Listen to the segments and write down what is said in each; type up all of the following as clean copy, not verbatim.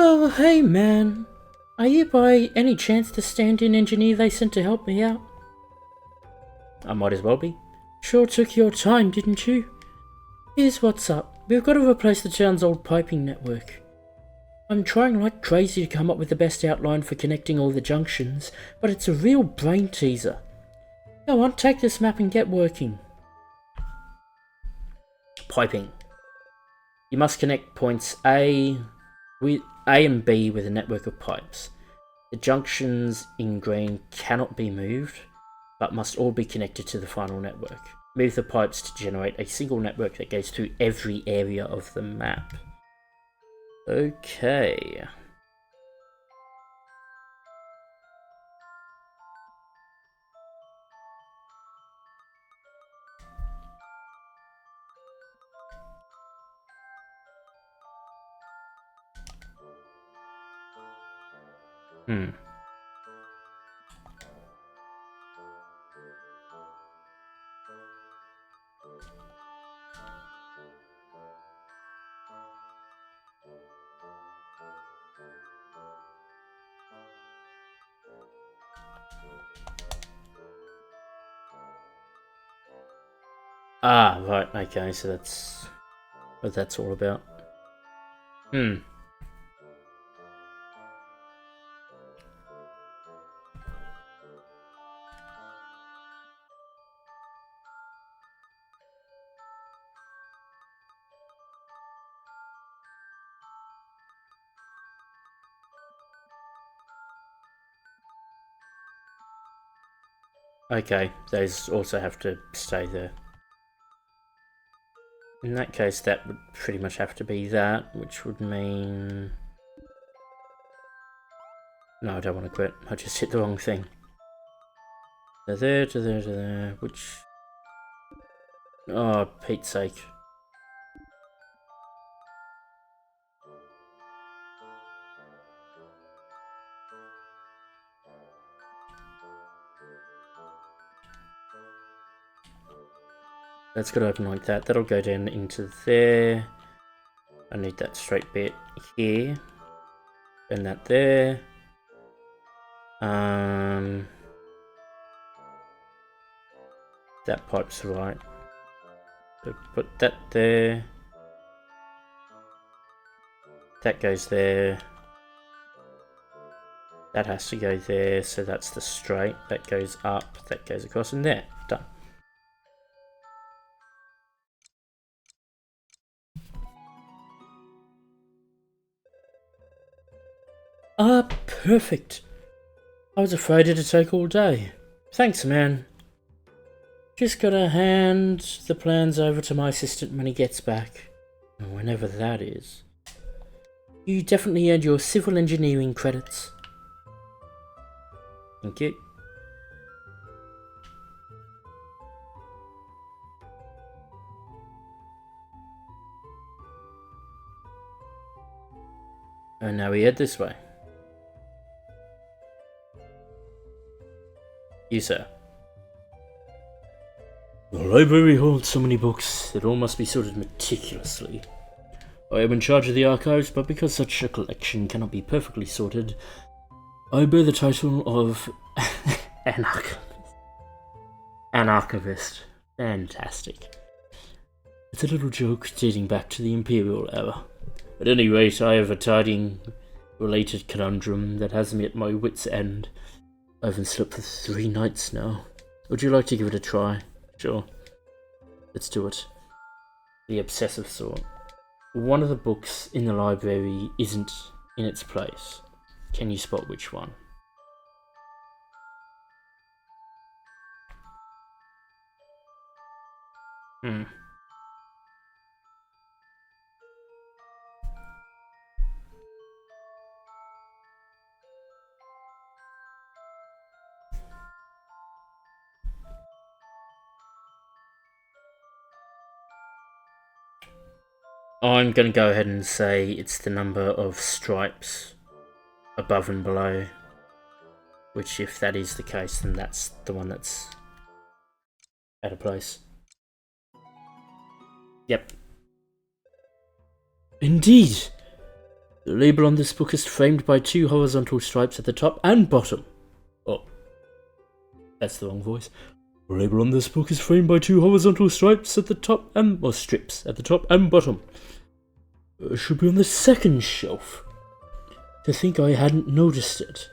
Oh, hey man. Are you by any chance the stand-in engineer they sent to help me out? I might as well be. Sure took your time, didn't you? Here's what's up. We've got to replace the town's old piping network. I'm trying like crazy to come up with the best outline for connecting all the junctions, but it's a real brain teaser. Go on, take this map and get working. Piping. You must connect points A and B with a network of pipes. The junctions in green cannot be moved, but must all be connected to the final network. Move the pipes to generate a single network that goes through every area of the map. Okay. Ah, right, okay, so that's what that's all about. Okay, those also have to stay there. In that case, that would pretty much have to be that, which would mean... No, I don't want to quit. I just hit the wrong thing. To there, to there, to there, which... Oh, Pete's sake. That's got to open like that. That'll go down into there. I need that straight bit here. And that there. That pipe's right. So put that there. That goes there. That has to go there, so that's the straight. That goes up, that goes across, and there. Done. Ah, perfect. I was afraid it'd take all day. Thanks, man. Just gotta hand the plans over to my assistant when he gets back. Whenever that is. You definitely earned your civil engineering credits. Thank you. And now we head this way. You, sir. The library holds so many books that all must be sorted meticulously. I am in charge of the archives, but because such a collection cannot be perfectly sorted, I bear the title of an archivist. Fantastic. It's a little joke dating back to the Imperial era. At any rate, I have a tidying-related conundrum that has me at my wit's end. I haven't slept for 3 nights now. Would you like to give it a try? Sure. Let's do it. The obsessive sort. One of the books in the library isn't in its place. Can you spot which one? I'm going to go ahead and say it's the number of stripes above and below. Which, if that is the case, then that's the one that's out of place. Yep. Indeed! The label on this book is framed by 2 horizontal stripes at the top and bottom. Oh, that's the wrong voice. The label on this book is framed by 2 horizontal stripes at the top or strips at the top and bottom. It should be on the second shelf. To think I hadn't noticed it.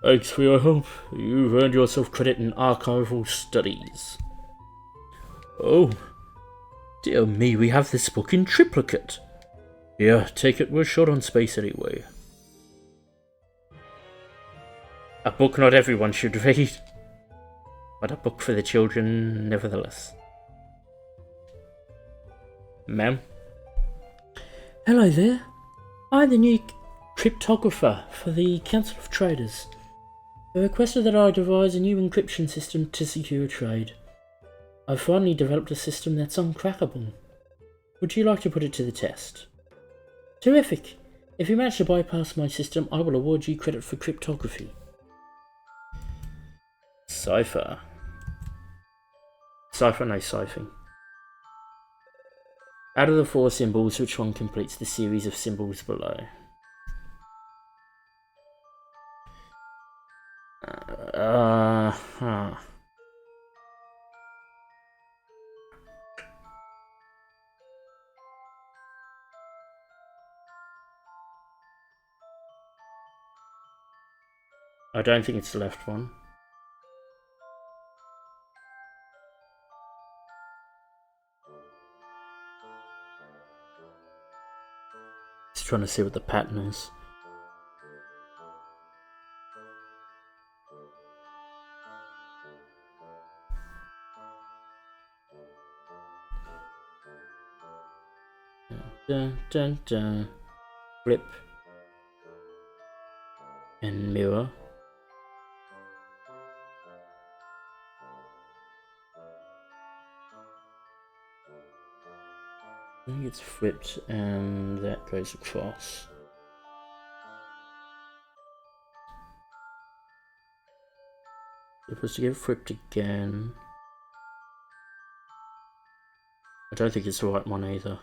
Thanks for your help. You've earned yourself credit in archival studies. Oh, dear me, we have this book in triplicate. Yeah, take it, we're short on space anyway. A book not everyone should read, but a book for the children nevertheless. Ma'am? Hello there. I'm the new cryptographer for the Council of Traders. They requested that I devise a new encryption system to secure trade. I've finally developed a system that's uncrackable. Would you like to put it to the test? Terrific! If you manage to bypass my system, I will award you credit for cryptography. Cipher. Cipher, no ciphering. Out of the 4 symbols, which one completes the series of symbols below? I don't think it's the left one. Just trying to see what the pattern is. Dun, dun, dun. Flip. And mirror. I think it's flipped and that goes across. If it was to get flipped again. I don't think it's the right one either.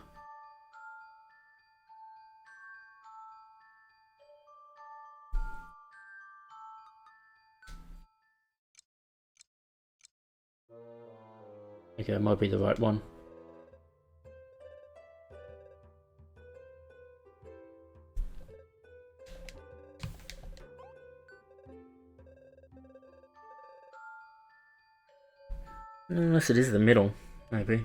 Okay, it might be the right one. Unless it is the middle, maybe.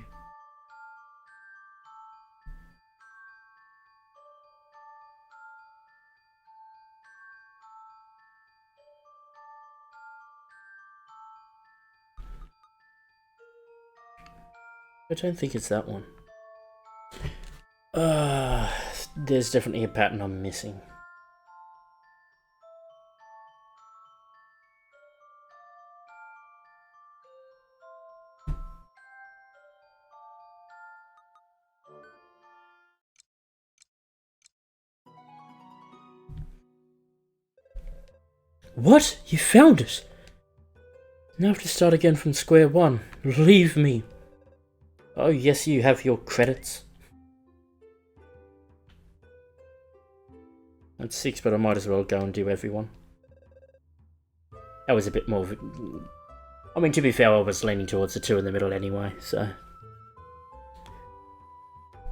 I don't think it's that one. There's definitely a pattern I'm missing. What? You found it? Now I have to start again from square one. Leave me. Oh yes, you have your credits. That's 6, but I might as well go and do everyone. That was a bit more... I mean, to be fair, I was leaning towards the 2 in the middle anyway, so...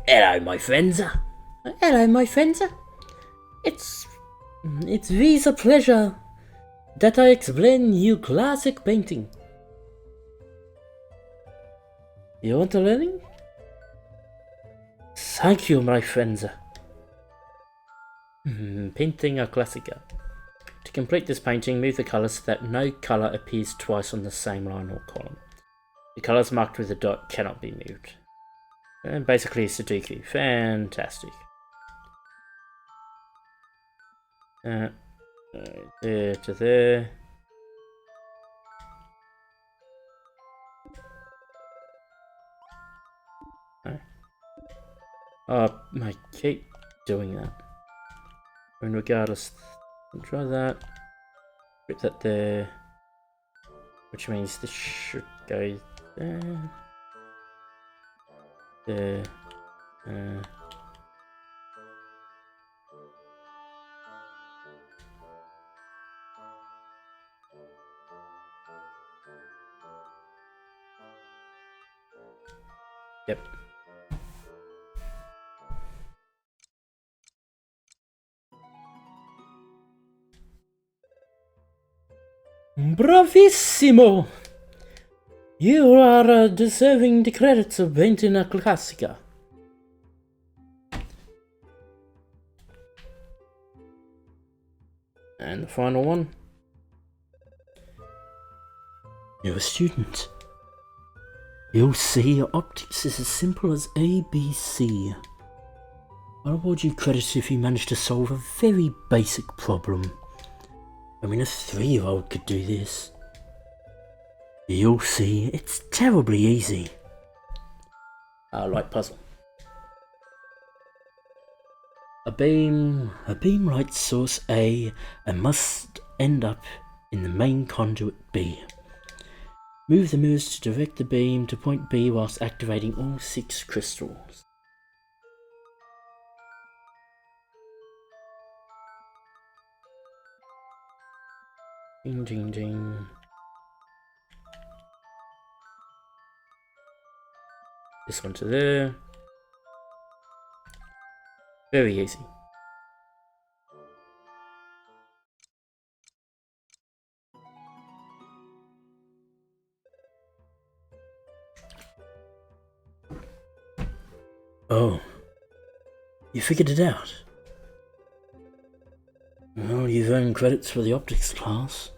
Hello, my friends. Hello, my friends. It's with a pleasure that I explain you classic painting. You want to learning? Thank you, my friends. Painting a classica. To complete this painting, move the colours so that no colour appears twice on the same line or column. The colours marked with a dot cannot be moved. And basically a Sudoku. Fantastic. There to there. Oh, I keep doing that. And regardless, I'll try that. Put that there. Which means this should go there. There. Bravissimo! You are deserving the credits of painting a classica. And the final one. You're a student. You'll see optics is as simple as ABC. I'll award you credit if you manage to solve a very basic problem. I mean, a 3-year-old could do this. You'll see, it's terribly easy. Light puzzle. A beam lights source A and must end up in the main conduit B. Move the mirrors to direct the beam to point B whilst activating all 6 crystals. Ding ding ding. This one to there. Very easy. Oh, you figured it out. Well, you've earned credits for the optics class.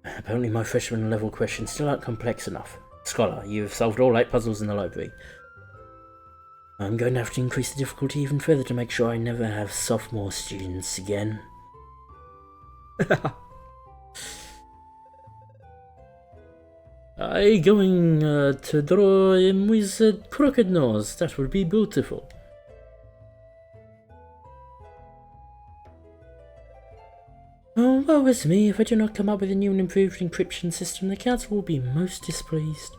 Apparently my freshman level questions still aren't complex enough. Scholar, you've solved all 8 puzzles in the library. I'm going to have to increase the difficulty even further to make sure I never have sophomore students again. I'm going to draw him with a crooked nose. That would be beautiful. Oh, woe is me. If I do not come up with a new and improved encryption system, the council will be most displeased.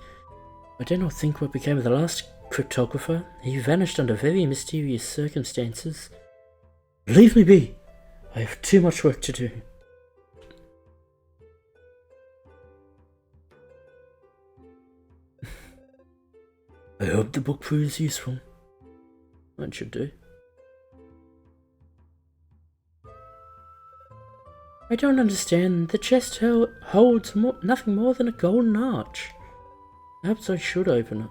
I do not think what became of the last cryptographer. He vanished under very mysterious circumstances. Leave me be. I have too much work to do. I hope the book proves useful. It should do. I don't understand. The chest holds nothing more than a golden arch. Perhaps I should open it.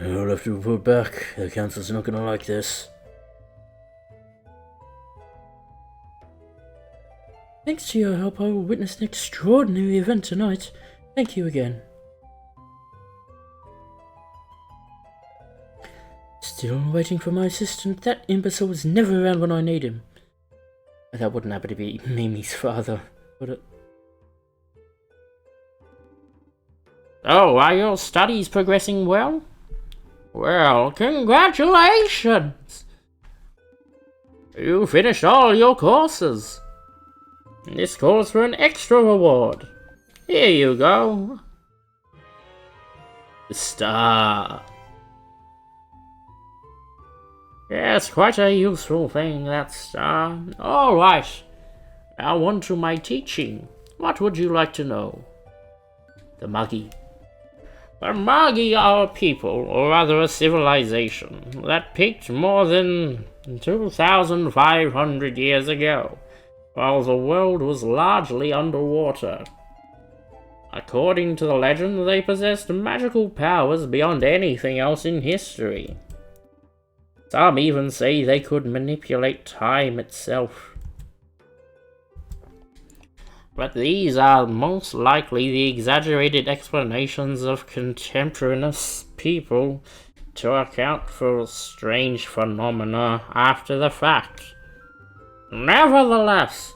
I'll have to report back. The council's not gonna like this. Thanks to your help, I will witness an extraordinary event tonight. Thank you again. Still waiting for my assistant. That imbecile was never around when I need him. That wouldn't happen to be Mimi's father, would it? Oh, are your studies progressing well? Well, congratulations! You finished all your courses. This calls for an extra reward. Here you go. The star. Yes, quite a useful thing, that star. Alright, now on to my teaching. What would you like to know? The Magi. The Magi are a people, or rather a civilization, that peaked more than 2,500 years ago, while the world was largely underwater. According to the legend, they possessed magical powers beyond anything else in history. Some even say they could manipulate time itself. But these are most likely the exaggerated explanations of contemporaneous people to account for strange phenomena after the fact. Nevertheless,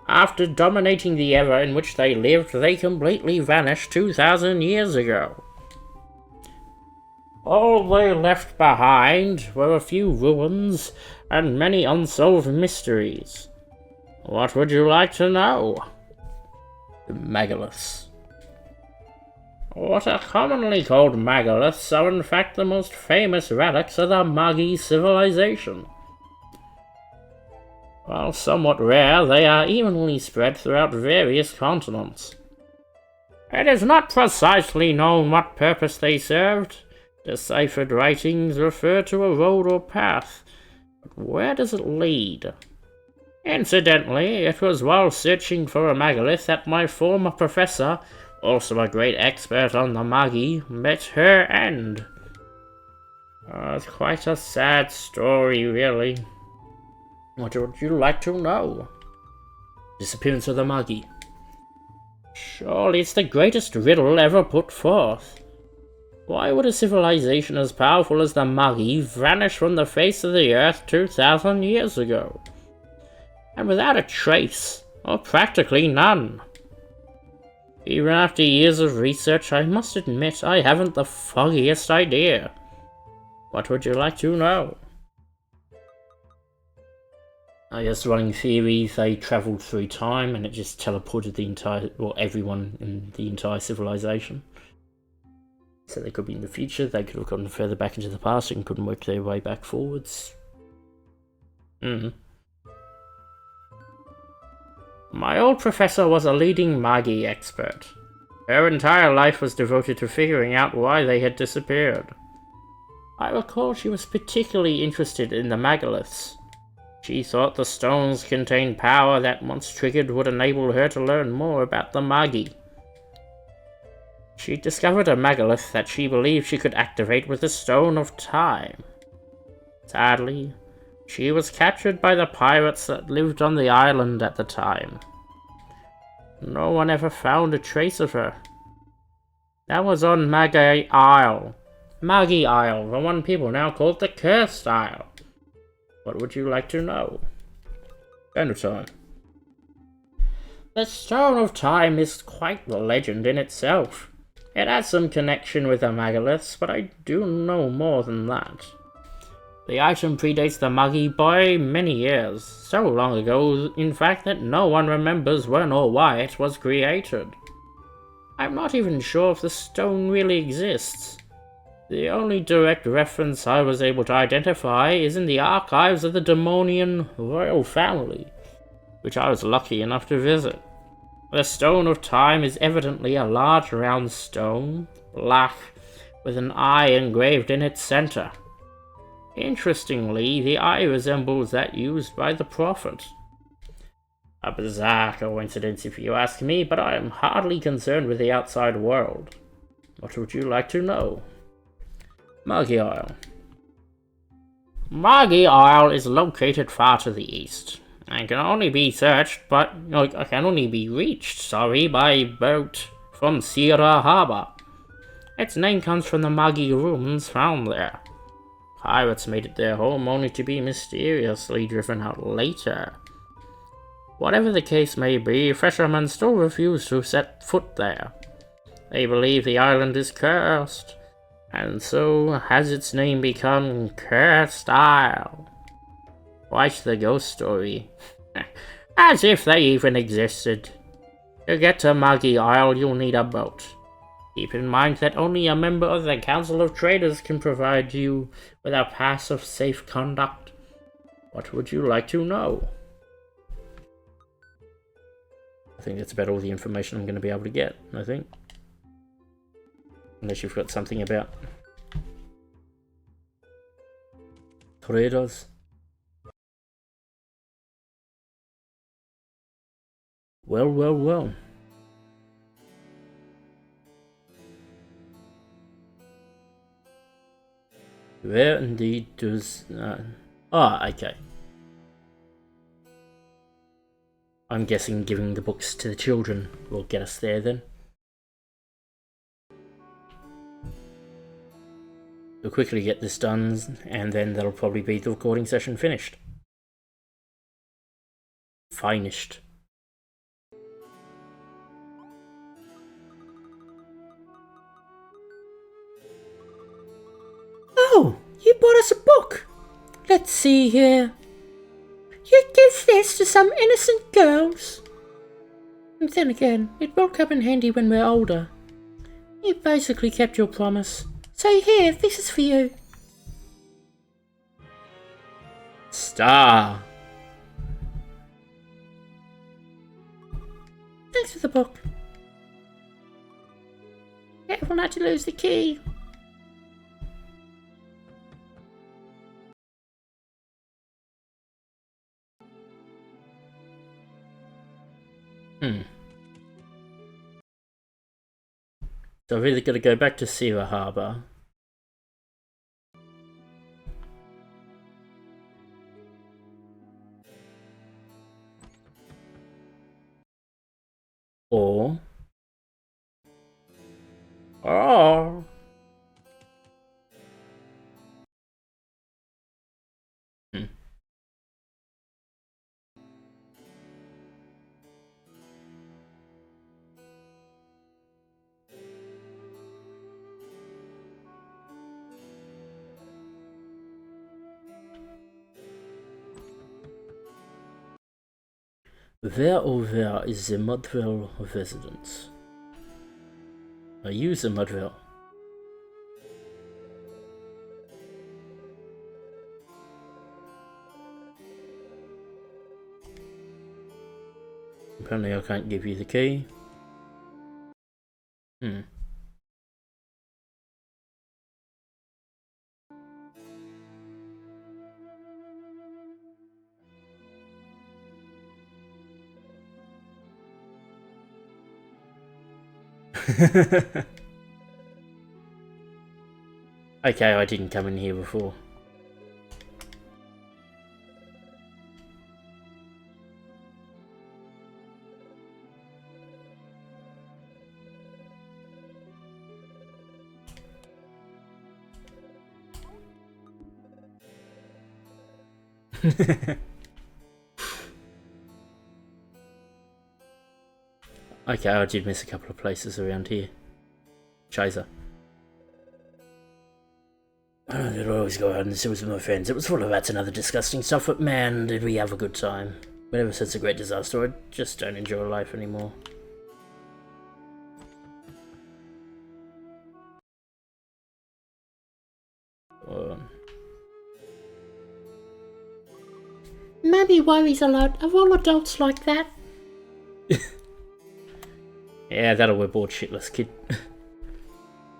after dominating the era in which they lived, they completely vanished 2,000 years ago. All they left behind were a few ruins and many unsolved mysteries. What would you like to know? The megaliths. What are commonly called megaliths are in fact the most famous relics of the Magi civilization. While somewhat rare, they are evenly spread throughout various continents. It is not precisely known what purpose they served. Deciphered writings refer to a road or path, but where does it lead? Incidentally, it was while searching for a megalith that my former professor, also a great expert on the Magi, met her end. It's quite a sad story, really. What would you like to know? Disappearance of the Magi. Surely it's the greatest riddle ever put forth. Why would a civilization as powerful as the Magi vanish from the face of the earth 2,000 years ago? And without a trace, or practically none. Even after years of research, I must admit I haven't the foggiest idea. What would you like to know? I guess running theories, they travelled through time and it just teleported everyone in the entire civilization. So they could be in the future, they could have gone further back into the past and couldn't work their way back forwards. My old professor was a leading Magi expert. Her entire life was devoted to figuring out why they had disappeared. I recall she was particularly interested in the megaliths. She thought the stones contained power that, once triggered, would enable her to learn more about the Magi. She discovered a megalith that she believed she could activate with the Stone of Time. Sadly, she was captured by the pirates that lived on the island at the time. No one ever found a trace of her. That was on Magi Isle. Magi Isle, the one people now call the Cursed Isle. What would you like to know? Stone of Time. The Stone of Time is quite the legend in itself. It has some connection with the megaliths, but I do know more than that. The item predates the Magi by many years, so long ago, in fact, that no one remembers when or why it was created. I'm not even sure if the stone really exists. The only direct reference I was able to identify is in the archives of the Demonian royal family, which I was lucky enough to visit. The Stone of Time is evidently a large round stone, black, with an eye engraved in its center. Interestingly, the eye resembles that used by the Prophet. A bizarre coincidence if you ask me, but I am hardly concerned with the outside world. What would you like to know? Magi Isle. Magi Isle is located far to the east, and can only be reached, by boat from Sierra Harbor. Its name comes from the Magi ruins found there. Pirates made it their home only to be mysteriously driven out later. Whatever the case may be, fishermen still refuse to set foot there. They believe the island is cursed, and so has its name become Cursed Isle. Quite the ghost story. As if they even existed. To get to Magi Isle, you'll need a boat. Keep in mind that only a member of the Council of Traders can provide you with a pass of safe conduct. What would you like to know? I think that's about all the information I'm going to be able to get, I think. Unless you've got something about traders. Well, well, well. Where indeed does... okay. I'm guessing giving the books to the children will get us there then. We'll quickly get this done, and then that'll probably be the recording session finished. Finished. Oh, you bought us a book. Let's see here. You'd give this to some innocent girls. And then again, it will come in handy when we're older. You basically kept your promise. So here, this is for you. Star. Thanks for the book. Careful not to lose the key. So I've either got to go back to Sewer Harbour. Or... Oh... Where is the Mudville residence? I use the Mudville. Apparently I can't give you the key. Okay, I didn't come in here before. Okay, I did miss a couple of places around here. Chaser. I did always go out in the sewers with my friends. It was full of rats and other disgusting stuff, but man, did we have a good time. But ever since the Great Disaster, I just don't enjoy life anymore. Mummy worries a lot. Are all adults like that? Yeah, that'll we're bored shitless, kid.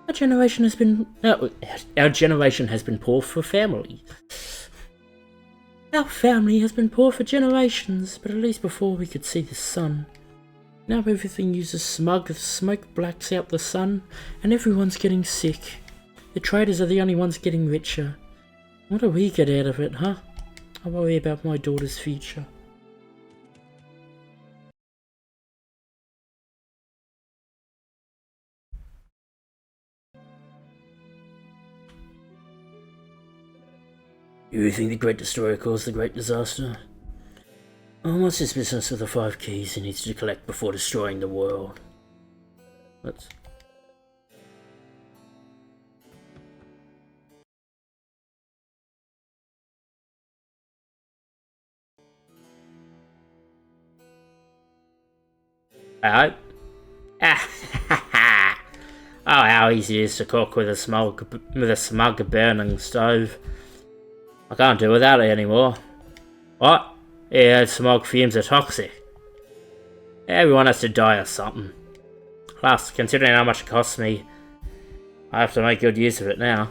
Our generation has been poor for family. Our family has been poor for generations, but at least before we could see the sun. Now everything uses smog, smoke blacks out the sun, and everyone's getting sick. The traders are the only ones getting richer. What do we get out of it, huh? I worry about my daughter's future. You think the Great Destroyer caused the Great Disaster? Oh, what's his business with the 5 keys he needs to collect before destroying the world? Let's... Hello? Oh, how easy it is to cook with a smug burning stove. I can't do without it anymore. What? Yeah, smog fumes are toxic. Everyone has to die or something. Plus, considering how much it costs me, I have to make good use of it now.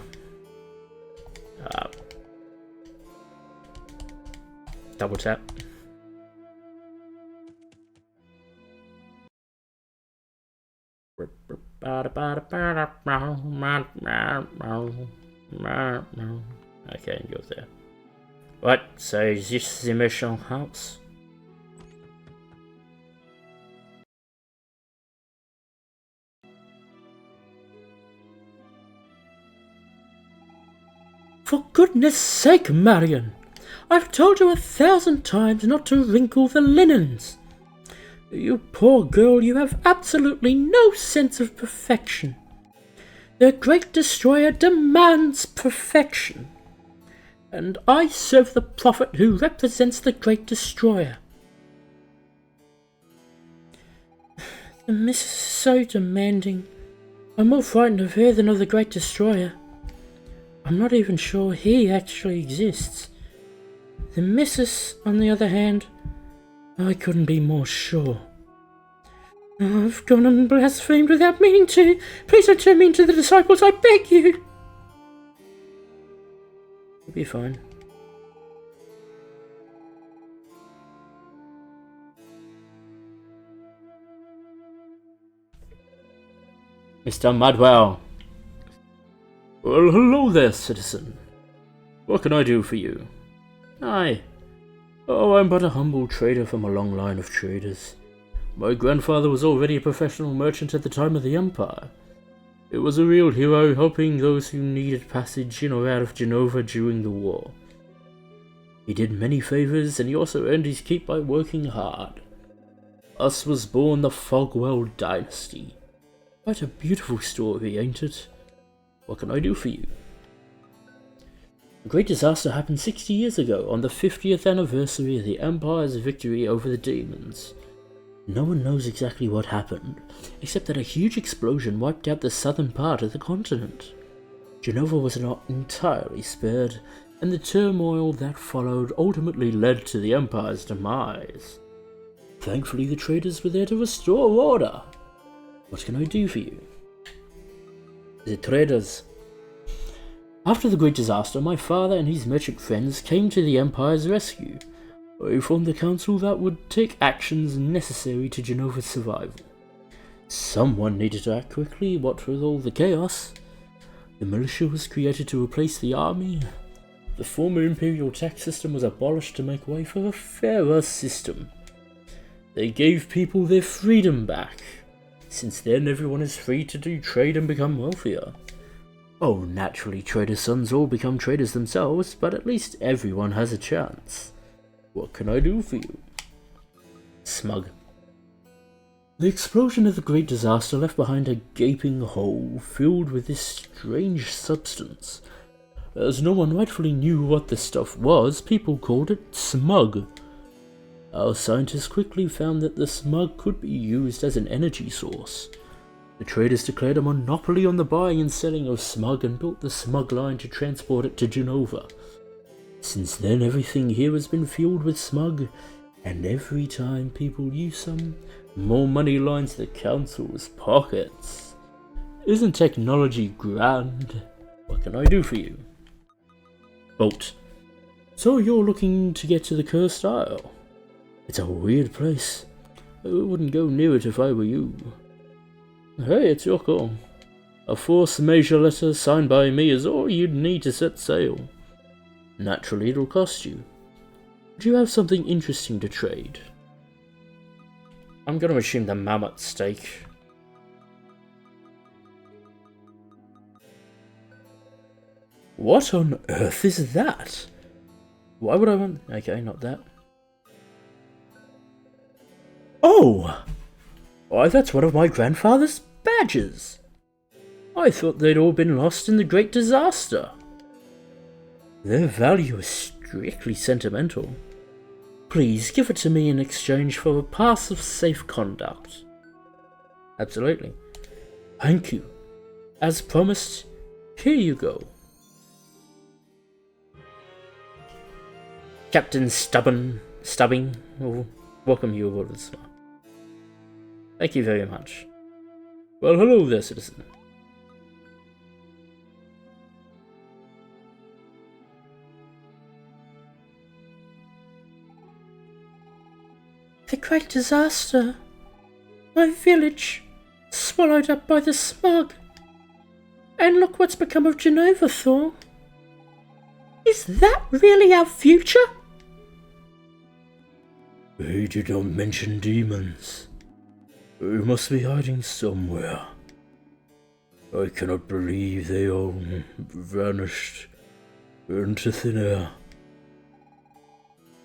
Double tap. Okay, and go there. What? So is this the emotional house? For goodness sake, Marion! I've told you 1,000 times not to wrinkle the linens. You poor girl, you have absolutely no sense of perfection. The Great Destroyer demands perfection. And I serve the prophet who represents the Great Destroyer. The missus is so demanding. I'm more frightened of her than of the Great Destroyer. I'm not even sure he actually exists. The missus, on the other hand, I couldn't be more sure. I've gone and blasphemed without meaning to. Please don't turn me into the disciples, I beg you. You'll be fine. Mr. Mudwell. Well, hello there, citizen. What can I do for you? Aye. Oh, I'm but a humble trader from a long line of traders. My grandfather was already a professional merchant at the time of the Empire. It was a real hero, helping those who needed passage in or out of Genova during the war. He did many favors, and he also earned his keep by working hard. Thus was born the Fogwell dynasty. Quite a beautiful story, ain't it? What can I do for you? A great disaster happened 60 years ago, on the 50th anniversary of the Empire's victory over the demons. No one knows exactly what happened, except that a huge explosion wiped out the southern part of the continent. Genova was not entirely spared, and the turmoil that followed ultimately led to the Empire's demise. Thankfully, the traders were there to restore order. What can I do for you? The traders. After the great disaster, my father and his merchant friends came to the Empire's rescue. I formed a council that would take actions necessary to Genova's survival. Someone needed to act quickly, what with all the chaos. The militia was created to replace the army. The former imperial tax system was abolished to make way for a fairer system. They gave people their freedom back. Since then, everyone is free to do trade and become wealthier. Oh, naturally, traders' sons all become traders themselves, but at least everyone has a chance. What can I do for you? Smug. The explosion of the great disaster left behind a gaping hole filled with this strange substance. As no one rightfully knew what the stuff was, people called it smug. Our scientists quickly found that the smug could be used as an energy source. The traders declared a monopoly on the buying and selling of smug and built the smug line to transport it to Genova. Since then, everything here has been filled with smug, and every time people use some, more money lines the council's pockets. Isn't technology grand? What can I do for you? Boat. So you're looking to get to the Cursed Isle? It's a weird place. I wouldn't go near it if I were you. Hey, it's your call. A force majeure letter signed by me is all you'd need to set sail. Naturally, it'll cost you. Do you have something interesting to trade? I'm going to assume the mammoth steak. What on earth is that? Why would I want... Okay, not that. Oh! Why, that's one of my grandfather's badges. I thought they'd all been lost in the great disaster. Their value is strictly sentimental. Please give it to me in exchange for a pass of safe conduct. Absolutely. Thank you. As promised, here you go. Captain Stubbing will welcome you aboard the Smart. Thank you very much. Well, hello there, citizen. The great disaster. My village, swallowed up by the smog. And look what's become of Genova, Thor. Is that really our future? They did not mention demons. They must be hiding somewhere. I cannot believe they all vanished into thin air.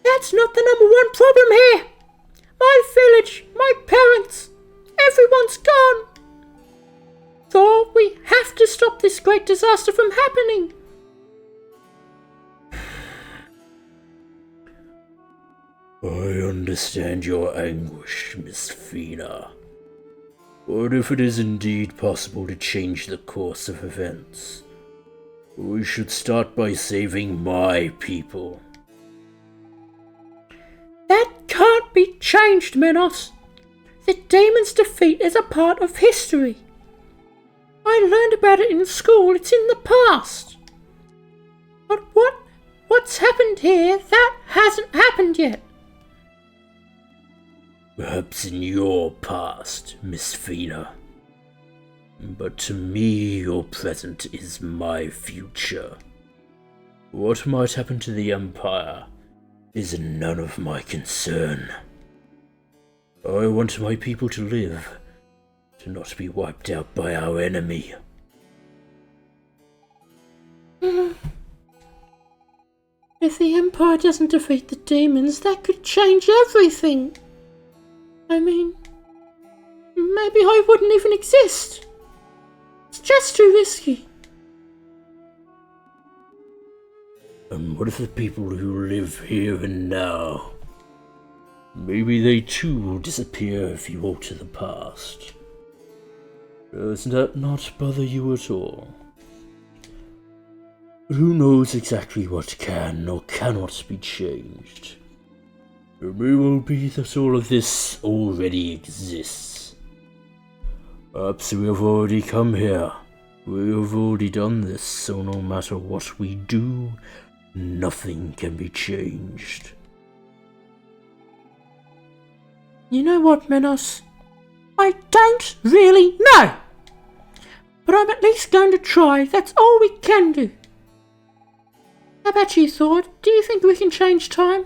That's not the number one problem here. My village, my parents, everyone's gone. Thor, we have to stop this great disaster from happening. I understand your anguish, Miss Fina. But if it is indeed possible to change the course of events, we should start by saving my people. That can't be changed, Menos. The demon's defeat is a part of history. I learned about it in school. It's in the past. But what's happened here, that hasn't happened yet. Perhaps in your past, Miss Fina. But to me, your present is my future. What might happen to the Empire is none of my concern. I want my people to live, to not be wiped out by our enemy. If the Empire doesn't defeat the demons, that could change everything. I mean, maybe I wouldn't even exist. It's just too risky. And what of the people who live here and now? Maybe they too will disappear if you alter the past. Does that not bother you at all? But who knows exactly what can or cannot be changed? It may well be that all of this already exists. Perhaps we have already come here. We have already done this, so no matter what we do, nothing can be changed. You know what, Menos? I don't really know. But I'm at least going to try. That's all we can do. How about you, Thor? Do you think we can change time?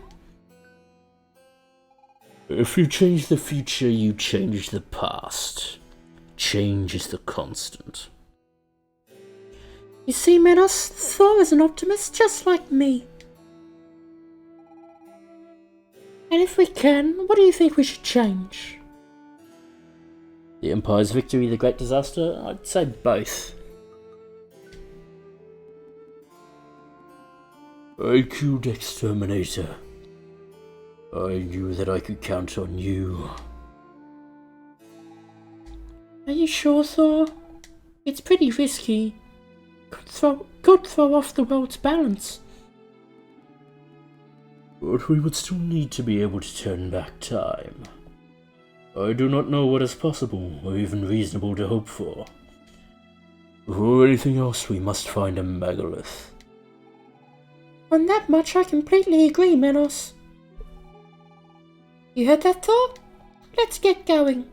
If you change the future, you change the past. Change is the constant. You see, Menos, Thor is an optimist just like me. And if we can, what do you think we should change? The Empire's victory, the Great Disaster? I'd say both. I killed Exterminator. I knew that I could count on you. Are you sure, Thor? It's pretty risky. Could throw off the world's balance. But we would still need to be able to turn back time. I do not know what is possible or even reasonable to hope for. Before anything else, we must find a megalith. On that much, I completely agree, Menos. You heard that, Thor? Let's get going.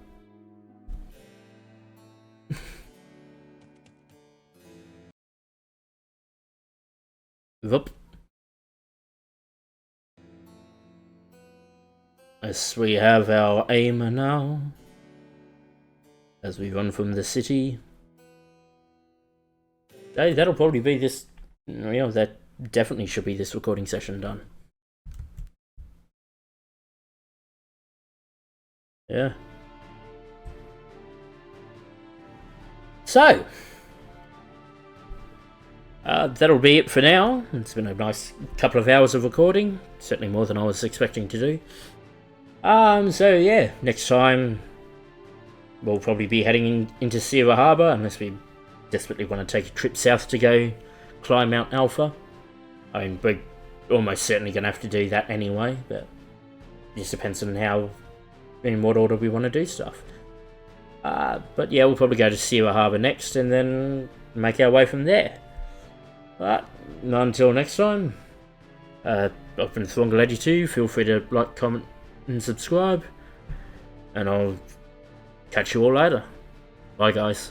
Yup. As we have our aim now, as we run from the city. Hey, that'll probably be this, that definitely should be this recording session done. Yeah. So, that'll be it for now. It's been a nice couple of hours of recording, certainly more than I was expecting to do. So yeah, next time we'll probably be heading into Sierra Harbour, unless we desperately want to take a trip south to go climb Mount Alpha. I mean, we're almost certainly going to have to do that anyway, but it just depends on in what order we want to do stuff. But yeah, we'll probably go to Sierra Harbour next and then make our way from there. But until next time, I've been Throngalady2. Feel free to like, comment, and subscribe, and I'll catch you all later. Bye, guys.